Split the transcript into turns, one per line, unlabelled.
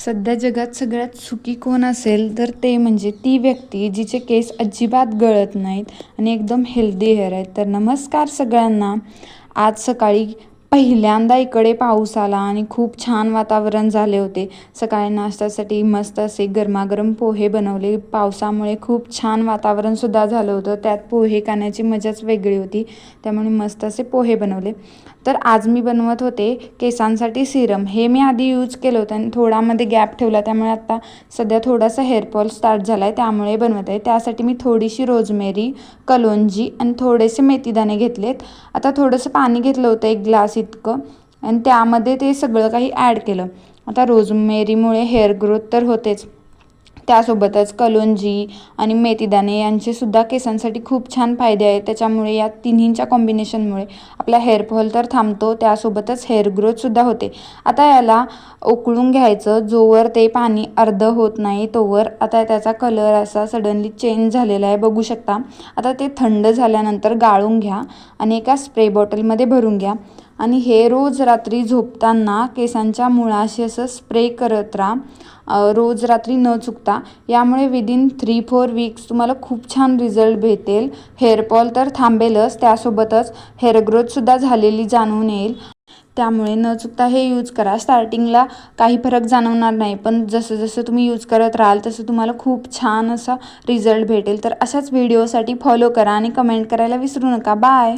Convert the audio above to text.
सध्या जगात सगळ्यात सुखी कोण असेल तर ते म्हणजे ती व्यक्ती जिचे केस अजिबात गळत नाहीत आणि एकदम हेल्दी हेअर आहेत. तर नमस्कार सगळ्यांना. आज सकाळी पहिल्यांदा इकडे पाऊस आला आणि खूप छान वातावरण झाले होते. सकाळी नाश्त्यासाठी मस्त असे गरमागरम पोहे बनवले. पावसामुळे खूप छान वातावरणसुद्धा झालं होतं. त्यात पोहे खाण्याची मजाच वेगळी होती. त्यामुळे मस्त असे पोहे बनवले. तर आज मी बनवत होते केसांसाठी सिरम. हे मी आधी यूज केलं होतं आणि थोडामध्ये गॅप ठेवला, त्यामुळे आता सध्या थोडासा हेअरफॉल स्टार्ट झाला आहे, त्यामुळे बनवत आहे. त्यासाठी मी थोडीशी रोजमेरी, कलोंजी आणि थोडेसे मेथीदाणे घेतलेत. आता थोडंसं पाणी घेतलं होतं 1 ग्लास इतकं आणि त्यामध्ये ते सगळं काही ॲड केलं. आता रोजमेरीमुळे हेअर ग्रोथ तर होतेच, त्यासोबतच कलोंजी आणि मेथीदाणे यांचेसुद्धा केसांसाठी खूप छान फायदे आहेत. त्याच्यामुळे या तिन्हींच्या कॉम्बिनेशनमुळे आपला हेअरफॉल तर थांबतो, त्यासोबतच हेअर ग्रोथसुद्धा होते. आता याला उकळून घ्यायचं. जोवर ते पाणी अर्ध होत नाही तोवर. आता त्याचा कलर असा सडनली चेंज झालेला आहे, बघू शकता. आता ते थंड झाल्यानंतर गाळून घ्या आणि एका स्प्रे बॉटलमध्ये भरून घ्या आणि हे रोज रात्री झोपताना केसांच्या मुळाशी असं स्प्रे करत राहा, रोज रात्री न चुकता. यामुळे विदिन 3-4 वीक्स तुम्हाला खूप छान रिझल्ट भेटेल. हेअरफॉल तर थांबेलच, त्यासोबतच हेअर ग्रोथसुद्धा झालेली जाणवून येईल. त्यामुळे न चुकता हे यूज करा. स्टार्टिंगला काही फरक जाणवणार नाही, पण जसं जसं तुम्ही यूज करत राहाल तसं तुम्हाला खूप छान असा रिझल्ट भेटेल. तर अशाच व्हिडिओसाठी फॉलो करा आणि कमेंट करायला विसरू नका. बाय.